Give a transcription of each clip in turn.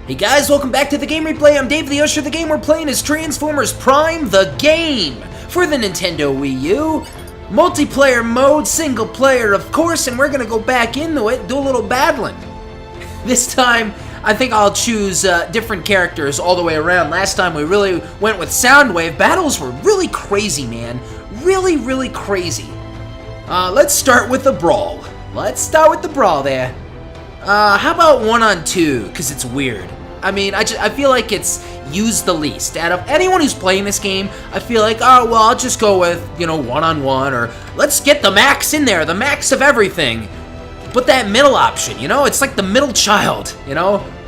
Hey guys, welcome back to the Game Replay. I'm DavetheUsher. The game we're playing is Transformers Prime, the game, for the Nintendo Wii U. Multiplayer mode, single player, of course, and we're gonna go back into it, do a little battling. This time, I think I'll choose different characters all the way around. Last time we really went with Soundwave. Battles were really crazy, man. Really crazy. Let's start with the brawl. Let's start with the brawl there. How about 1-on-2, because it's weird. I mean, I feel like it's used the least. Out of anyone who's playing this game, I feel like, oh, well, I'll just go with, 1-on-1, or let's get the max in there, the max of everything. But that middle option, it's like the middle child,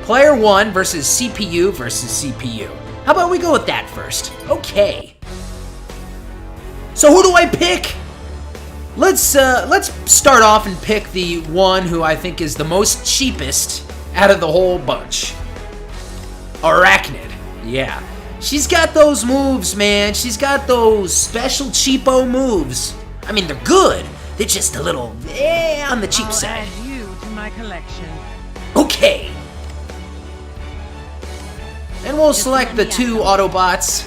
Player 1 versus CPU versus CPU. How about we go with that first? Okay. So who do I pick? Let's start off and pick the one who I think is the most cheapest out of the whole bunch. Arachnid. Yeah. She's got those moves, man. She's got those special cheapo moves. I mean, they're good. They're just a little on the cheap side. I'll add you to my collection. Okay. And we'll select the two Autobots.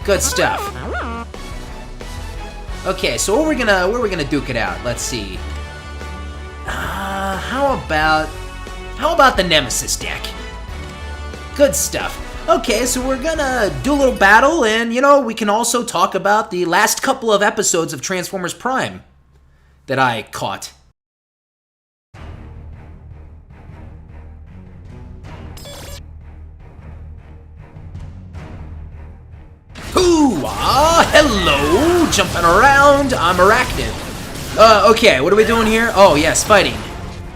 Good stuff. Okay, so where are we gonna duke it out? Let's see. How about the Nemesis deck? Good stuff. Okay, so we're gonna do a little battle, and we can also talk about the last couple of episodes of Transformers Prime that I caught. Hello! Jumping around, I'm Arachnid. Okay, what are we doing here? Oh, yes, fighting.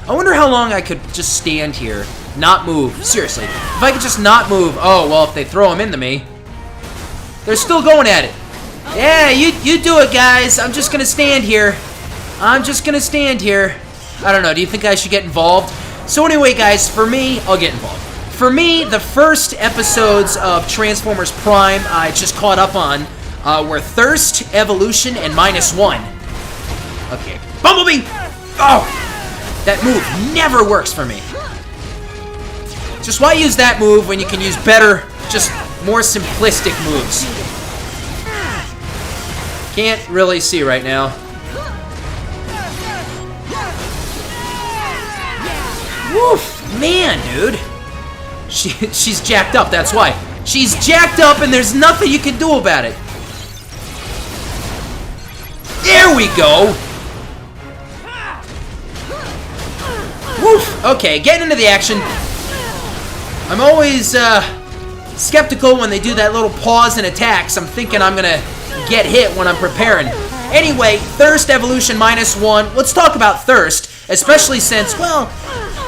I wonder how long I could just stand here, not move. Seriously, if I could just not move. Oh, well, if they throw them into me. They're still going at it. Yeah, you do it, guys. I'm just gonna stand here. I don't know, do you think I should get involved? So anyway, guys, for me, I'll get involved. For me, the first episodes of Transformers Prime I just caught up on were Thirst, Evolution, and -1. Okay, Bumblebee! Oh! That move never works for me. Just why use that move when you can use better, just more simplistic moves? Can't really see right now. Woof! Man, dude! She's jacked up, that's why. She's jacked up and there's nothing you can do about it. There we go! Woof! Okay, getting into the action. I'm always skeptical when they do that little pause in attacks. I'm thinking I'm gonna get hit when I'm preparing. Anyway, Thirst Evolution -1. Let's talk about Thirst, especially since, well,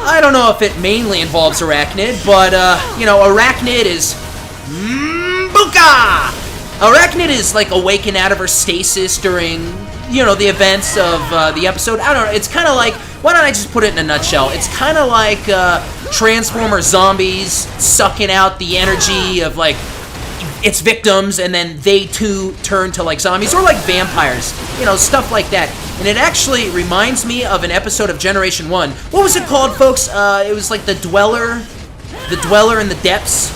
I don't know if it mainly involves Arachnid, but, Arachnid is... Buka! Arachnid is, like, awakened out of her stasis during, the events of the episode. I don't know, it's kind of like... Why don't I just put it in a nutshell? It's kind of like Transformer zombies sucking out the energy of, like, its victims, and then they, too, turn to, like, zombies, or like vampires. Stuff like that. And it actually reminds me of an episode of Generation 1. What was it called, folks? It was like the Dweller in the Depths.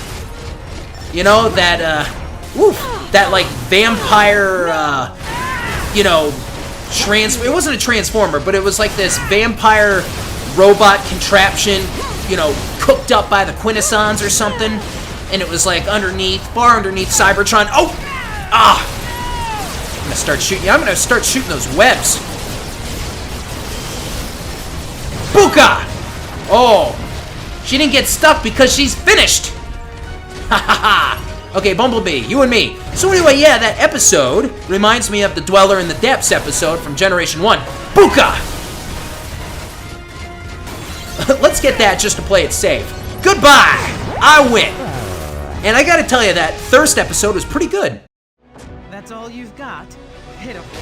That like vampire, it wasn't a transformer, but it was like this vampire robot contraption, cooked up by the Quintessons or something. And it was like far underneath Cybertron. Oh! Ah! I'm gonna start shooting those webs. Buka! Oh! She didn't get stuck because she's finished! Ha ha ha! Okay, Bumblebee, you and me. So anyway, yeah, that episode reminds me of the Dweller in the Depths episode from Generation 1. Buka! Let's get that just to play it safe. Goodbye! I win! And I gotta tell you, that Thirst episode was pretty good. That's all you've got? Pitiful.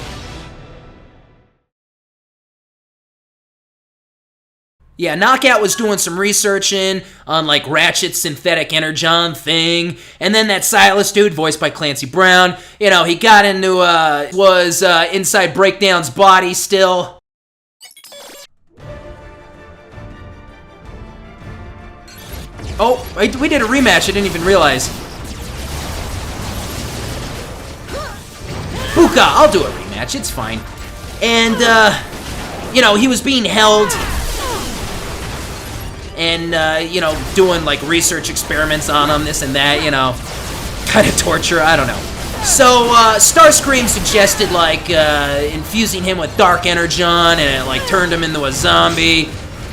Yeah, Knockout was doing some researching on, like, Ratchet's synthetic energon thing, and then that Silas dude, voiced by Clancy Brown, he got into, inside Breakdown's body still. Oh, we did a rematch. I didn't even realize. Buka, I'll do a rematch. It's fine. And, you know, he was being held and, you know, doing, like, research experiments on him, this and that, you know. Kind of torture, I don't know. So, Starscream suggested, like, infusing him with Dark Energon, and it, like, turned him into a zombie.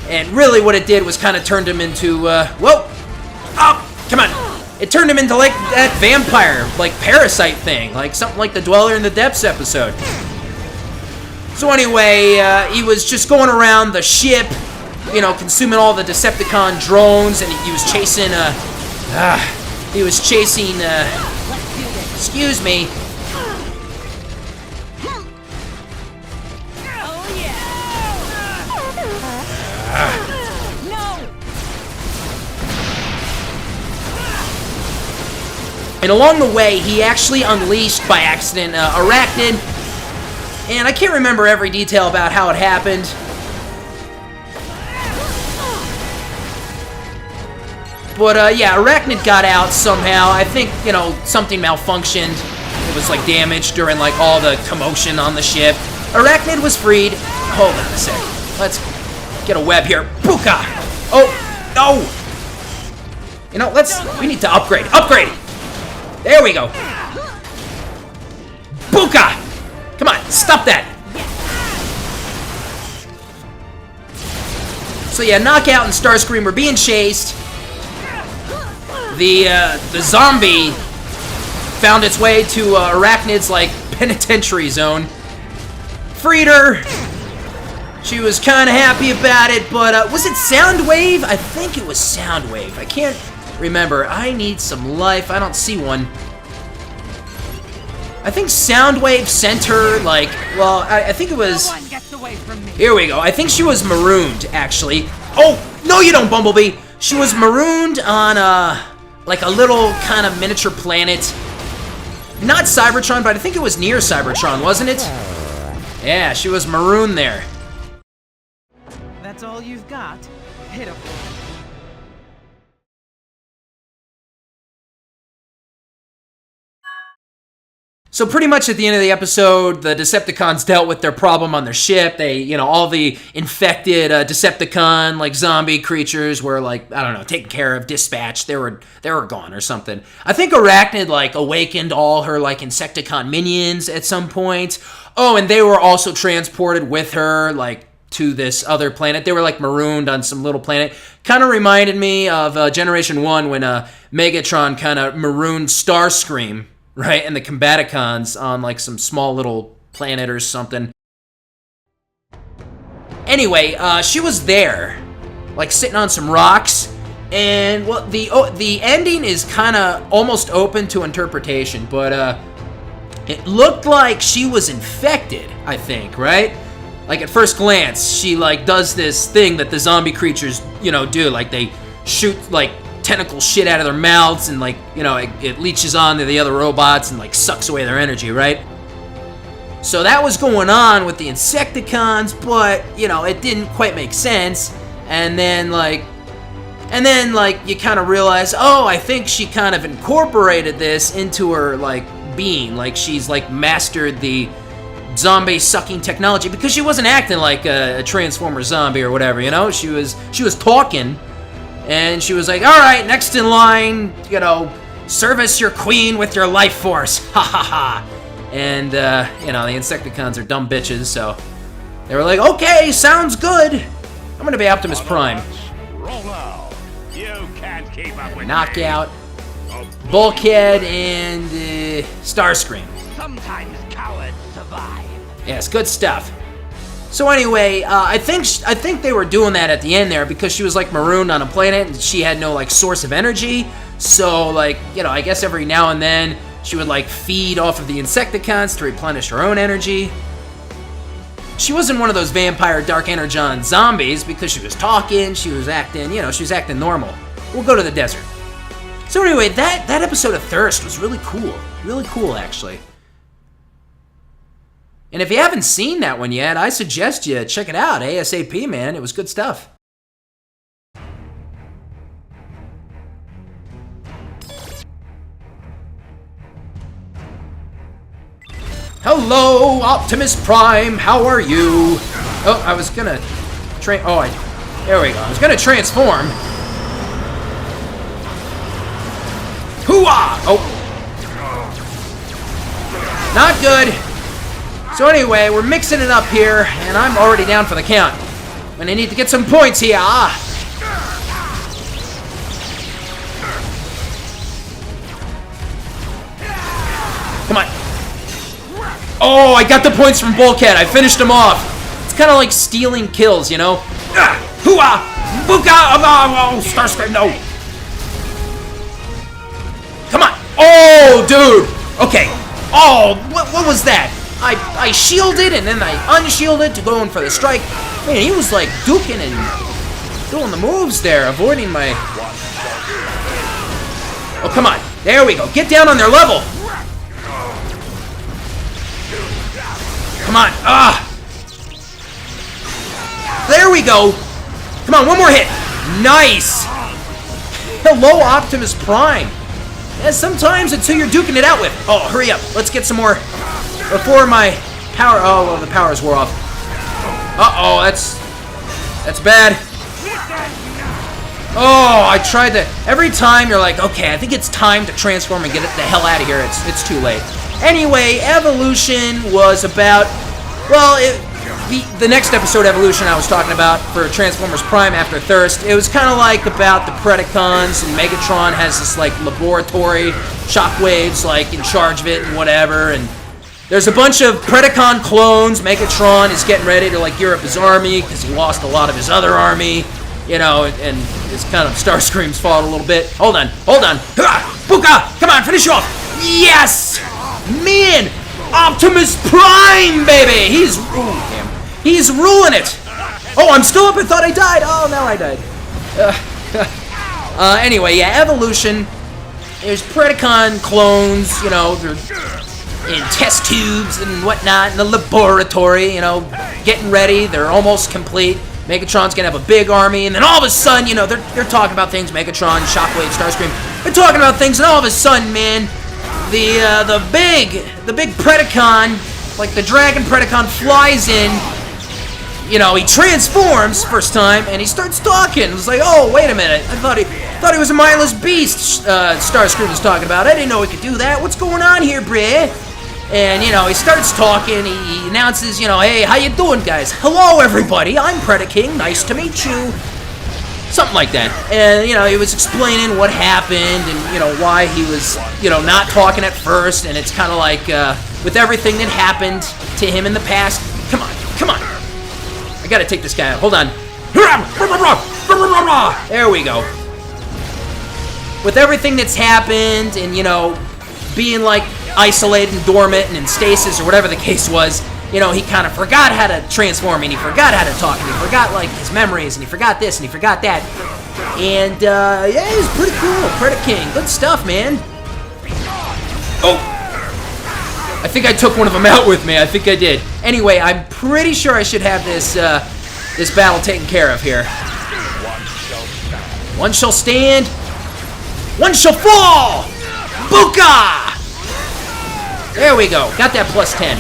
And really what it did was kind of turned him into, whoa! Oh, come on! It turned him into, like, that vampire, like, parasite thing. Like, something like the Dweller in the Depths episode. So anyway, he was just going around the ship, you know, consuming all the Decepticon drones, and he was chasing, excuse me. And along the way, he actually unleashed, by accident, Arachnid. And I can't remember every detail about how it happened. But, yeah, Arachnid got out somehow. I think, you know, something malfunctioned. It was, like, damaged during, like, all the commotion on the ship. Arachnid was freed. Hold on a sec. Let's get a web here. Buka! Oh, no! You know, we need to upgrade. Upgrade! There we go. Buka! Come on, stop that. So yeah, Knockout and Starscream were being chased. The zombie found its way to Arachnid's, like, penitentiary zone. Freed her. She was kind of happy about it, but was it Soundwave? I think it was Soundwave. I can't remember. I need some life. I don't see one. I think Soundwave sent her, like, well, I think it was... No one gets away from me. Here we go. I think she was marooned, actually. Oh, no you don't, Bumblebee. She was marooned on, like a little kind of miniature planet. Not Cybertron, but I think it was near Cybertron, wasn't it? Yeah, she was marooned there. That's all you've got? Pitiful. So pretty much at the end of the episode, the Decepticons dealt with their problem on their ship. They, you know, all the infected Decepticon, like, zombie creatures were, like, I don't know, taken care of, dispatched. They were gone or something. I think Arachnid, like, awakened all her, like, Insecticon minions at some point. Oh, and they were also transported with her, like, to this other planet. They were, like, marooned on some little planet. Kind of reminded me of Generation 1 when Megatron kind of marooned Starscream, right, and the Combaticons on, like, some small little planet or something. Anyway, she was there, like, sitting on some rocks, and, well, the ending is kind of almost open to interpretation, but, it looked like she was infected, I think, right? Like, at first glance, she, like, does this thing that the zombie creatures, you know, do, like, they shoot, like, tentacle shit out of their mouths, and, like, you know, it leeches on to the other robots and, like, sucks away their energy, right? So that was going on with the Insecticons, but, you know, it didn't quite make sense. And then, like, you kind of realize, oh, I think she kind of incorporated this into her, like, being. Like, she's, like, mastered the zombie-sucking technology, because she wasn't acting like a Transformer zombie or whatever, you know? She was talking. And she was like, all right, next in line, you know, service your queen with your life force. Ha ha ha. And, you know, the Insecticons are dumb bitches, so they were like, okay, sounds good. I'm going to be Optimus Prime. Roll out. You can't keep up with Knockout, Bulkhead, and Starscream. Sometimes cowards survive. Yes, good stuff. So anyway, I think they were doing that at the end there because she was, like, marooned on a planet and she had no, like, source of energy. So, like, you know, I guess every now and then she would, like, feed off of the Insecticons to replenish her own energy. She wasn't one of those vampire Dark Energon zombies because she was talking, she was acting, you know, she was acting normal. We'll go to the desert. So anyway, that episode of Thirst was really cool. Really cool, actually. And if you haven't seen that one yet, I suggest you check it out ASAP, man. It was good stuff. Hello, Optimus Prime. How are you? Oh, I was gonna there we go. I was gonna transform. Hoo-ah! Oh. Not good. So anyway, we're mixing it up here, and I'm already down for the count. And I need to get some points here. Come on. Oh, I got the points from Bulkhead. I finished him off. It's kind of like stealing kills, you know? Hoo-ah! Booka! Oh, Starscream, no! Come on! Oh, dude! Okay. Oh, what was that? I shielded and then I unshielded to go in for the strike. Man, he was like duking and doing the moves there, avoiding my... Oh, come on. There we go. Get down on their level. Come on. There we go. Come on, one more hit. Nice. Hello, Optimus Prime. Yeah, sometimes it's who you're duking it out with. Oh, hurry up. Let's get some more before my power... Oh, well, the powers wore off. Uh-oh, that's bad. Oh, I tried to... Every time you're like, okay, I think it's time to transform and get it the hell out of here. It's too late. Anyway, Evolution was about... Well, the next episode, Evolution, I was talking about for Transformers Prime After Thirst, it was kind of like about the Predacons, and Megatron has this, like, laboratory, Shockwave's, like, in charge of it and whatever, and there's a bunch of Predacon clones. Megatron is getting ready to, like, gear up his army, because he lost a lot of his other army, you know, and it's kind of Starscream's fault a little bit. Hold on. Booka! Come on, finish off! Yes! Man! Optimus Prime, baby! He's ruling it! Oh, I'm still up. I thought I died. Oh, now I died. Anyway, yeah, Evolution. There's Predacon clones, you know, they're in test tubes and whatnot in the laboratory, you know, getting ready. They're almost complete. Megatron's gonna have a big army, and then all of a sudden, you know, they're talking about things. Megatron, Shockwave, Starscream. They're talking about things, and all of a sudden, man, the big Predacon, like the Dragon Predacon, flies in. You know, he transforms first time, and he starts talking. It's like, oh, wait a minute. I thought he was a mindless beast. Starscream was talking about. I didn't know he could do that. What's going on here, bruh? And, you know, he starts talking. He announces, you know, hey, how you doing, guys? Hello, everybody. I'm Predaking. Nice to meet you. Something like that. And, you know, he was explaining what happened and, you know, why he was, you know, not talking at first. And it's kind of like, with everything that happened to him in the past. Come on. I gotta take this guy out. Hold on. There we go. With everything that's happened and, you know, being, like, isolated and dormant and in stasis or whatever the case was, you know, he kind of forgot how to transform and he forgot how to talk and he forgot, like, his memories and he forgot this and he forgot that. And, yeah, it was pretty cool. Predaking. Good stuff, man. Oh! I think I took one of them out with me. I think I did. Anyway, I'm pretty sure I should have this this battle taken care of here. One shall stand. One shall fall! Booka! There we go. Got that plus 10.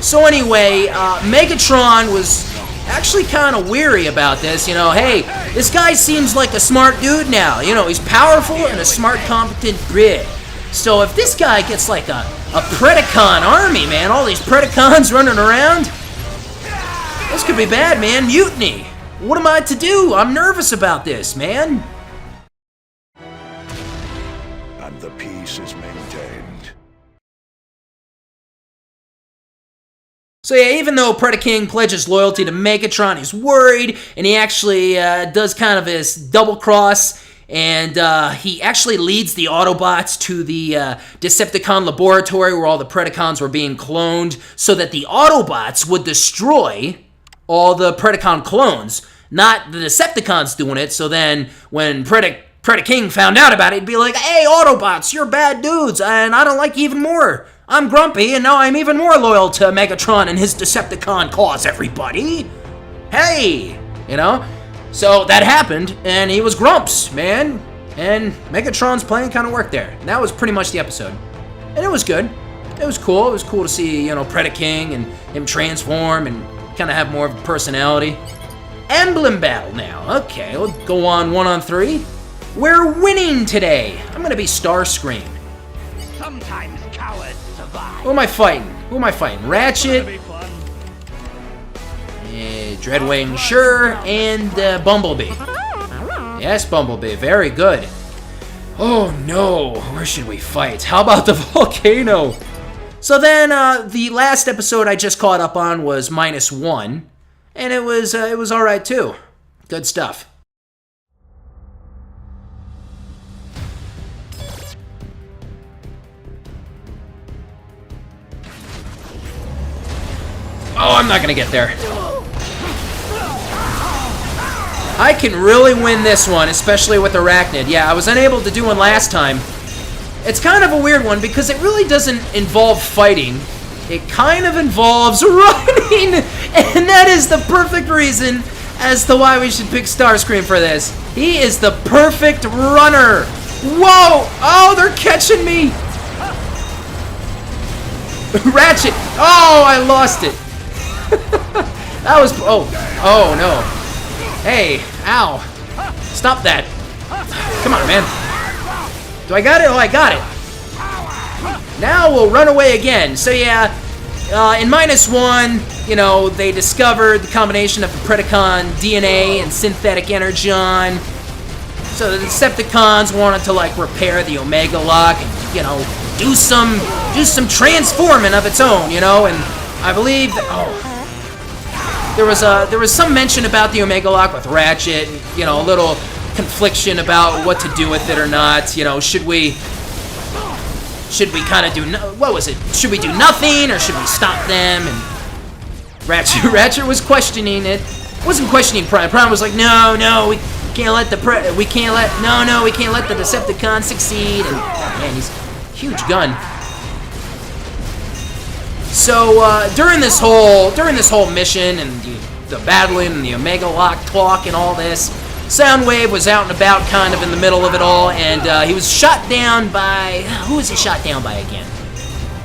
So anyway, Megatron was actually kind of weary about this. You know, hey, this guy seems like a smart dude now. You know, he's powerful and a smart, competent brit. So if this guy gets like a Predacon army, man, all these Predacons running around, this could be bad, man. Mutiny. What am I to do? I'm nervous about this, man. And the peace is maintained. So yeah, even though Predaking pledges loyalty to Megatron, he's worried, and he actually does kind of his double cross. And he actually leads the Autobots to the Decepticon laboratory where all the Predacons were being cloned so that the Autobots would destroy all the Predacon clones, not the Decepticons doing it. So then when Predaking found out about it, he'd be like, hey, Autobots, you're bad dudes, and I don't like you even more. I'm grumpy, and now I'm even more loyal to Megatron and his Decepticon cause, everybody. Hey, you know? So that happened, and he was Grumps, man. And Megatron's plan kind of worked there. And that was pretty much the episode. And it was good. It was cool. It was cool to see, you know, Predaking and him transform and kind of have more of a personality. Emblem battle now. Okay, we'll go on 1-on-3. We're winning today. I'm going to be Starscream. Sometimes cowards survive. Who am I fighting? Who am I fighting? Ratchet, Dreadwing, sure, and Bumblebee. Yes, Bumblebee. Very good. Oh no, where should we fight? How about the volcano? So then, the last episode I just caught up on was -1, and it was all right too. Good stuff. Oh, I'm not gonna get there. I can really win this one, especially with Arachnid. Yeah, I was unable to do one last time. It's kind of a weird one because it really doesn't involve fighting. It kind of involves running, and that is the perfect reason as to why we should pick Starscream for this. He is the perfect runner. Whoa! Oh, they're catching me. Ratchet. Oh, I lost it. That was, oh no. Hey, ow. Stop that. Come on, man. Do I got it? Oh, I got it. Now we'll run away again. So yeah, in -1, you know, they discovered the combination of the Predacon DNA and synthetic energon. So the Decepticons wanted to like repair the Omega Lock and, you know, do some transforming of its own, you know, and I believe that, there was some mention about the Omega Lock with Ratchet, and, you know, a little confliction about what to do with it or not. You know, should we kind of do what was it? Should we do nothing or should we stop them? And Ratchet was questioning it. Wasn't questioning Prime. Prime was like, no, we can't let the Decepticons succeed. And man, he's a huge gun. So during this whole mission and the battling and the Omega Lock talk and all this, Soundwave was out and about, kind of in the middle of it all, and he was shot down by, who was he shot down by again?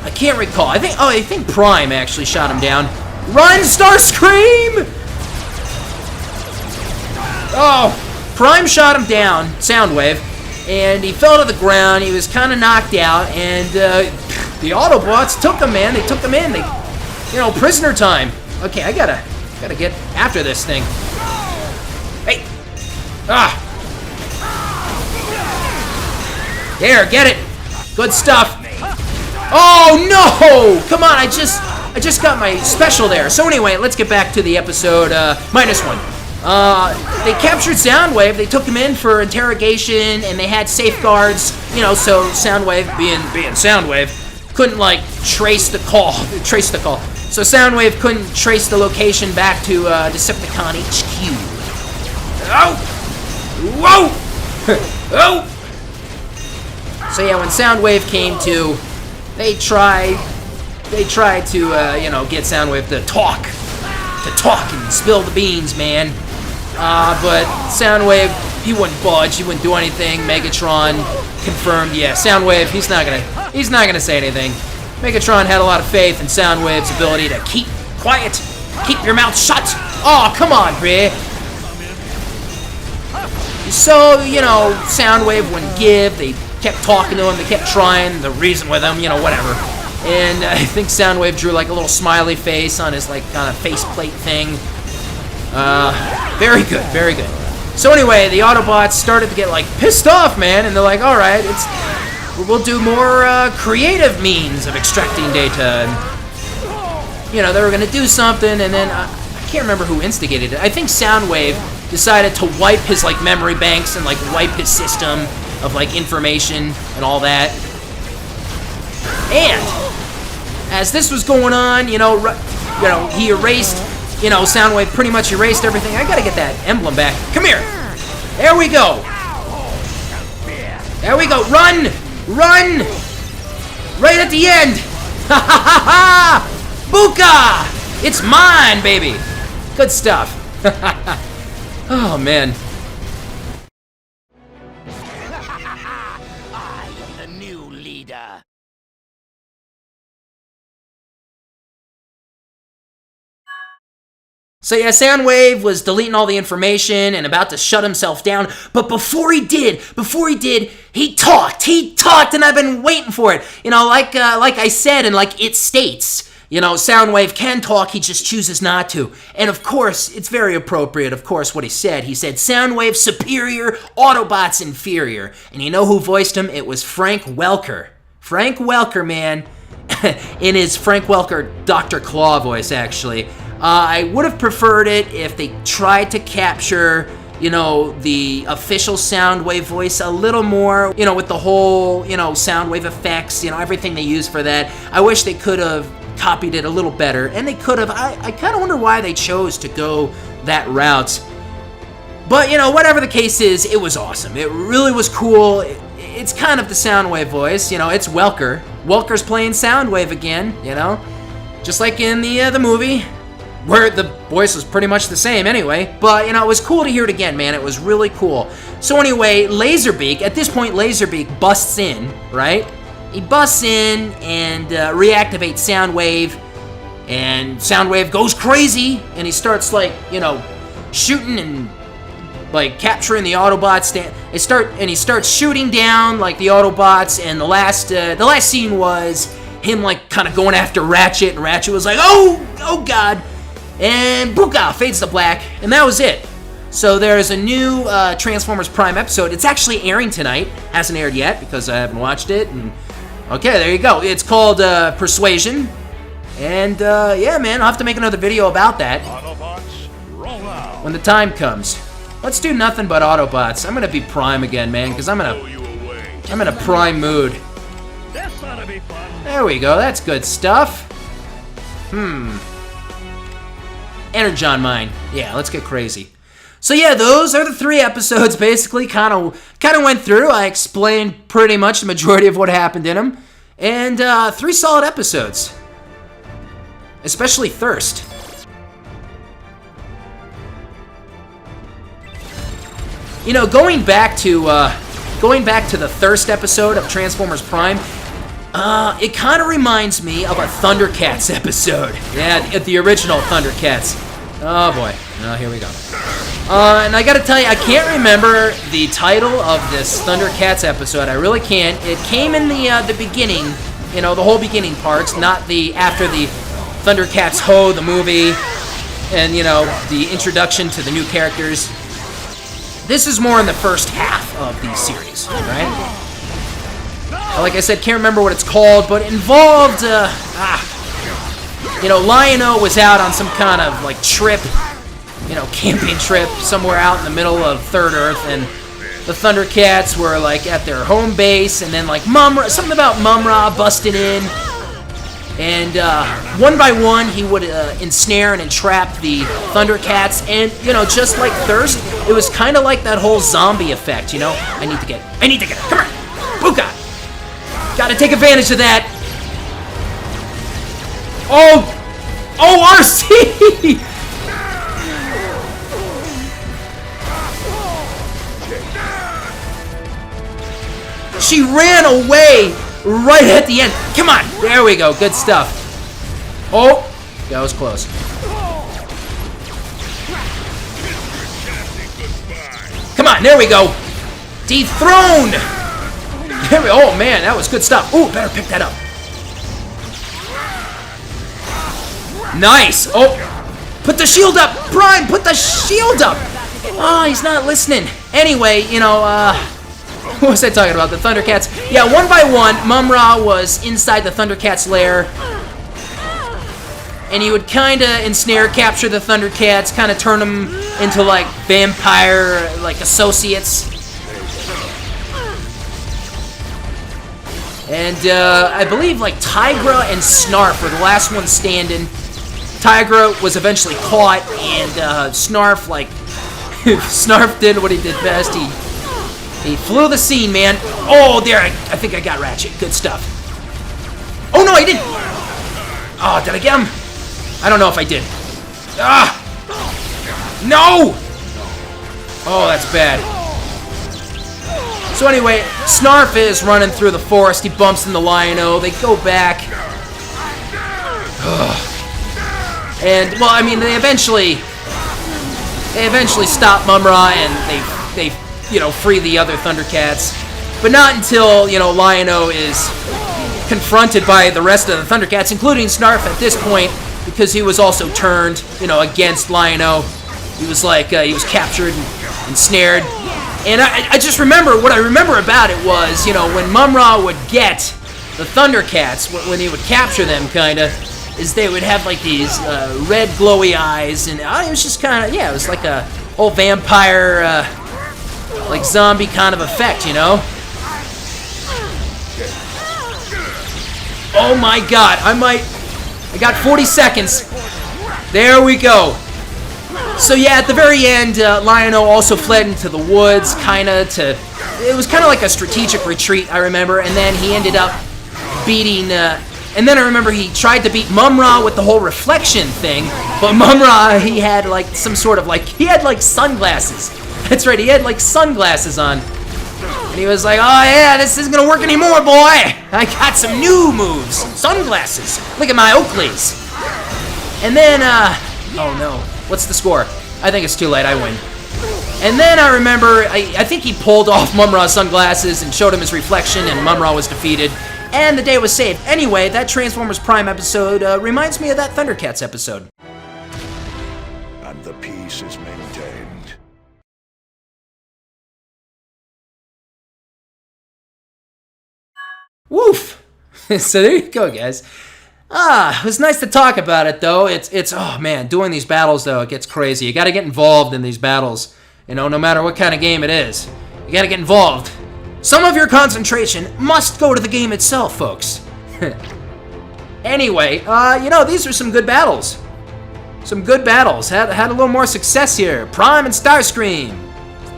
I can't recall. I think Prime actually shot him down. Run, Starscream! Oh, Prime shot him down, Soundwave, and he fell to the ground. He was kind of knocked out, and the Autobots took him, man. They took him in. They, you know, prisoner time. Okay, I gotta get after this thing. Hey, there, get it. Good stuff. Oh no! Come on, I just got my special there. So anyway, let's get back to the episode -1. They captured Soundwave. They took him in for interrogation, and they had safeguards. You know, so Soundwave, being Soundwave, couldn't like trace the call. So Soundwave couldn't trace the location back to Decepticon HQ. Oh! Whoa! Oh! So yeah, when Soundwave came to, they tried to you know, get Soundwave to talk and spill the beans, man. But Soundwave, he wouldn't budge. He wouldn't do anything. Megatron confirmed. Yeah, Soundwave, he's not gonna say anything. Megatron had a lot of faith in Soundwave's ability to keep quiet, keep your mouth shut. Oh, come on, bruh. So, you know, Soundwave wouldn't give. They kept talking to him. They kept trying to reason with him, you know, whatever. And I think Soundwave drew like a little smiley face on his like kind of faceplate thing. Very good, very good. So anyway, the Autobots started to get like pissed off, man, and they're like, all right, we'll do more creative means of extracting data. And, you know, they were gonna do something, and then I can't remember who instigated it. I think Soundwave decided to wipe his like memory banks and like wipe his system of like information and all that. And as this was going on, you know, he erased, you know, Soundwave pretty much erased everything. I gotta get that emblem back. Come here. There we go. There we go. Run! Run! Right at the end. Ha ha ha ha! Buka! It's mine, baby. Good stuff. Oh man. So yeah, Soundwave was deleting all the information and about to shut himself down, but before he did, he talked, and I've been waiting for it. You know, like I said, and like it states, you know, Soundwave can talk, he just chooses not to. And of course, it's very appropriate, of course, what he said. He said, Soundwave superior, Autobots inferior. And you know who voiced him? It was Frank Welker. Frank Welker, man, in his Frank Welker Dr. Claw voice, actually. I would have preferred it if they tried to capture, you know, the official Soundwave voice a little more, you know, with the whole, you know, Soundwave effects, you know, everything they use for that. I wish they could have copied it a little better, and they could have. I kind of wonder why they chose to go that route. But, you know, whatever the case is, it was awesome. It really was cool. It's kind of the Soundwave voice, you know, it's Welker. Welker's playing Soundwave again, you know, just like in the movie, where the voice was pretty much the same anyway. But, you know, it was cool to hear it again, man. It was really cool. So anyway, Laserbeak, at this point, Laserbeak busts in, right? He busts in and reactivates Soundwave, and Soundwave goes crazy, and he starts, like, you know, shooting and, like, capturing the Autobots. He starts shooting down, like, the Autobots, and the last scene was him, like, kind of going after Ratchet, and Ratchet was like, oh God, and booka, fades to black, and that was it. So there's a new Transformers Prime episode. It's actually airing tonight. Hasn't aired yet because I haven't watched it. And okay, there you go. It's called Persuasion. And yeah, man, I'll have to make another video about that Autobots, roll out. when the time comes. Let's do nothing but Autobots. I'm gonna be Prime again, man, because I'm Blow you away. in a Prime mood. This ought to be fun. There we go. That's good stuff. Energon Mine. Yeah, let's get crazy. So yeah, those are the 3 episodes. Basically, kind of went through. I explained pretty much the majority of what happened in them, and 3 solid episodes. Especially Thirst. You know, going back to the Thirst episode of Transformers Prime, it kind of reminds me of a Thundercats episode. Yeah, the original Thundercats. Oh boy. Oh, here we go. And I gotta tell you, I can't remember the title of this Thundercats episode. I really can't. It came in the beginning, you know, the whole beginning parts, not the after the Thundercats Ho, the movie, and, you know, the introduction to the new characters. This is more in the first half of the series, right? Like I said, can't remember what it's called, but it involved, you know, Lion-O was out on some kind of, like, trip, you know, camping trip somewhere out in the middle of Third Earth, and the Thundercats were, like, at their home base, and then, like, something about Mumra busted in, and one by one, he would ensnare and entrap the Thundercats, and, you know, just like Thirst, it was kind of like that whole zombie effect, you know? I need to get it, come on, Buka! Gotta take advantage of that. Oh, RC! She ran away right at the end. Come on, there we go, good stuff. Oh, that was close. Come on, there we go. Dethroned. There we go. Oh man, that was good stuff. Ooh, better pick that up. Nice. Oh, put the shield up. Prime, put the shield up. Oh, he's not listening. Anyway, you know, what was I talking about? The Thundercats. Yeah, one by one, Mumra was inside the Thundercats' lair. And he would kind of ensnare, capture the Thundercats, kind of turn them into, like, vampire, like, associates. And, I believe, like, Tigra and Snarf were the last ones standing. Tigra was eventually caught, and, Snarf, like, Snarf did what he did best. He flew the scene, man. Oh, there, I think I got Ratchet. Good stuff. Oh, no, I didn't. Oh, did I get him? I don't know if I did. Ah! No! Oh, that's bad. So anyway, Snarf is running through the forest. He bumps into Lion-O. They go back. Ugh. And, well, I mean, they eventually They eventually stop Mumra and they you know, free the other Thundercats. But not until, you know, Lion-O is confronted by the rest of the Thundercats, including Snarf at this point, because he was also turned, you know, against Lion-O. He was like, he was captured and ensnared. And I just remember, what I remember about it was, you know, when Mumra would get the Thundercats, when he would capture them, kinda, is they would have like these red glowy eyes, and it was just kinda, yeah, it was like a whole vampire, like zombie kind of effect, you know? Oh my god, I got 40 seconds. There we go. So yeah, at the very end, Lion-O also fled into the woods, it was kind of like a strategic retreat, I remember, and then he ended up beating, and then I remember he tried to beat Mumra with the whole reflection thing, but Mumra, he had like some sort of like, he had like sunglasses. That's right, he had like sunglasses on. And he was like, oh yeah, this isn't gonna work anymore, boy! I got some new moves! Sunglasses! Look at my Oakleys! And then, oh no. What's the score? I think it's too late, I win. And then I remember, I think he pulled off Mumra's sunglasses and showed him his reflection, and Mumra was defeated. And the day was saved. Anyway, that Transformers Prime episode reminds me of that Thundercats episode. And the peace is maintained. Woof! So there you go, guys. It was nice to talk about it, though. It's oh man, doing these battles, though, it gets crazy. You gotta get involved in these battles. You know, no matter what kind of game it is. You gotta get involved. Some of your concentration must go to the game itself, folks. Anyway, you know, these are some good battles. Some good battles. Had a little more success here. Prime and Starscream.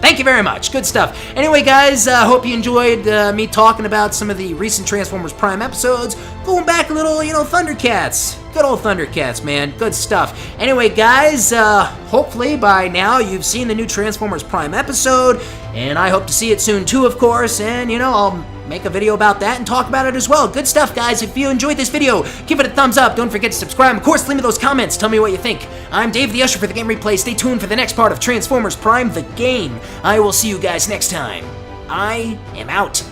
Thank you very much. Good stuff. Anyway, guys, hope you enjoyed me talking about some of the recent Transformers Prime episodes. Going back a little, you know, Thundercats. Good old Thundercats, man. Good stuff. Anyway, guys, hopefully by now you've seen the new Transformers Prime episode, and I hope to see it soon too, of course, and, you know, I'll make a video about that and talk about it as well. Good stuff, guys. If you enjoyed this video, give it a thumbs up. Don't forget to subscribe. Of course, leave me those comments. Tell me what you think. I'm Dave the Usher for the Game Replay. Stay tuned for the next part of Transformers Prime, the game. I will see you guys next time. I am out.